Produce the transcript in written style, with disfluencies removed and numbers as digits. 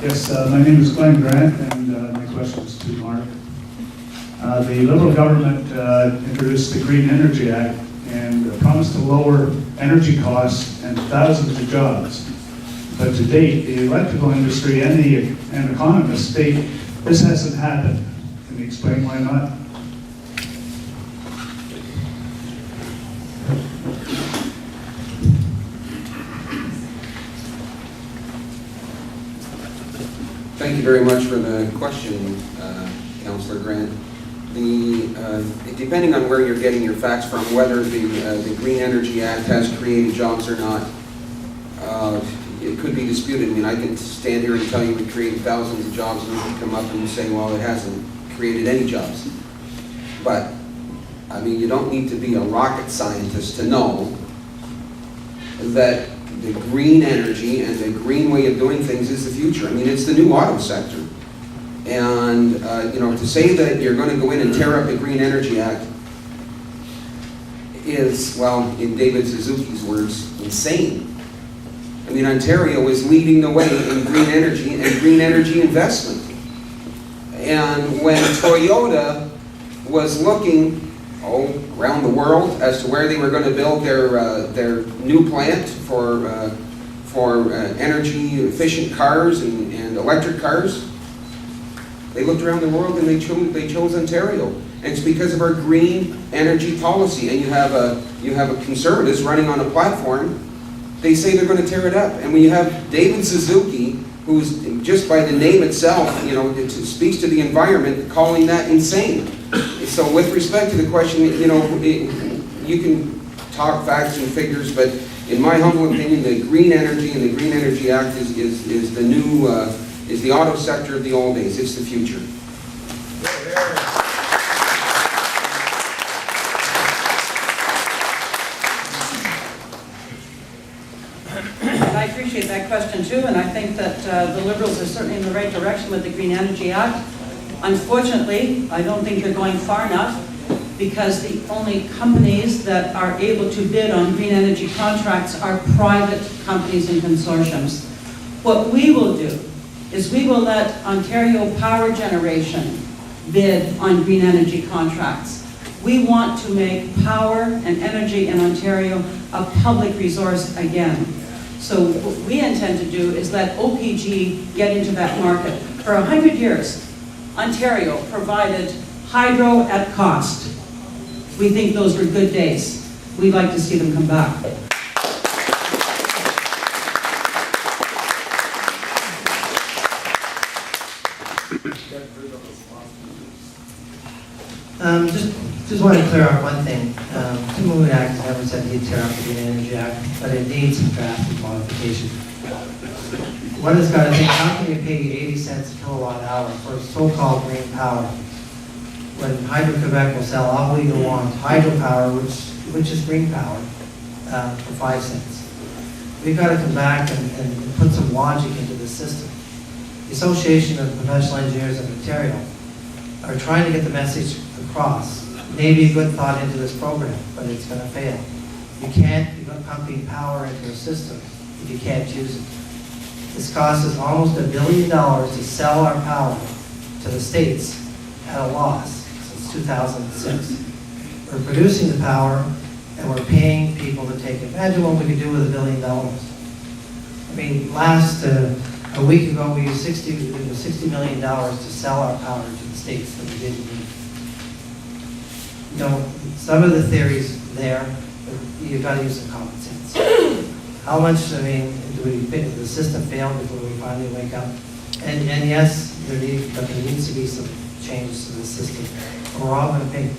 Yes, my name is Glen, and my question is to Mark. The Liberal government introduced the Green Energy Act and promised to lower energy costs and thousands of jobs. But to date, the electrical industry and economists state this hasn't happened. Can you explain why not? Thank you very much for the question, Councilor Grant. Depending on where you're getting your facts from, whether the Green Energy Act has created jobs or not, it could be disputed. I mean, I can stand here and tell you it created thousands of jobs, and you can come up and say, well, it hasn't created any jobs. But, I mean, you don't need to be a rocket scientist to know that the green energy and the green way of doing things is the future. I mean, it's the new auto sector. And, to say that you're going to go in and tear up the Green Energy Act is, well, in David Suzuki's words, insane. I mean, Ontario is leading the way in green energy and green energy investment. And when Toyota was looking around the world as to where they were going to build their new plant for energy efficient cars and electric cars, they looked around the world and they chose Ontario. And it's because of our green energy policy. And you have a conservatives running on a platform. They say they're going to tear it up. And when you have David Suzuki, who's just by the name itself, it speaks to the environment, calling that insane. So with respect to the question, you can talk facts and figures, but in my humble opinion, the green energy and the Green Energy Act is the new, is the auto sector of the old days. It's the future. I appreciate that question too, and I think that the Liberals are certainly in the right direction with the Green Energy Act. Unfortunately, I don't think they're going far enough, because the only companies that are able to bid on green energy contracts are private companies and consortiums. What we will do is we will let Ontario Power Generation bid on green energy contracts. We want to make power and energy in Ontario a public resource again. So what we intend to do is let OPG get into that market. For 100 years, Ontario provided hydro at cost. We think those were good days. We'd like to see them come back. Just want to clear up one thing. The Moon Act never said he'd tear up the Green Energy Act, but it needs some drastic modification. One has got to think, how can you pay 80 cents a kilowatt hour for so-called green power when Hydro-Quebec will sell all we want hydropower, which is green power, for 5 cents? We've got to come back and put some logic into the system. The Association of Professional Engineers of Ontario are trying to get the message across. Maybe a good thought into this program, but it's going to fail. You can't be pumping power into a system if you can't use it. This costs us almost $1 billion to sell our power to the states at a loss since 2006. We're producing the power and we're paying people to take it. Imagine what we could do with $1 billion. I mean, a week ago we used $60 million to sell our power to the states that we didn't need. Some of the theories there, but you've got to use some common sense. How much, do we think the system failed before we finally wake up? And yes, there needs to be some changes to the system. We're all going to pay.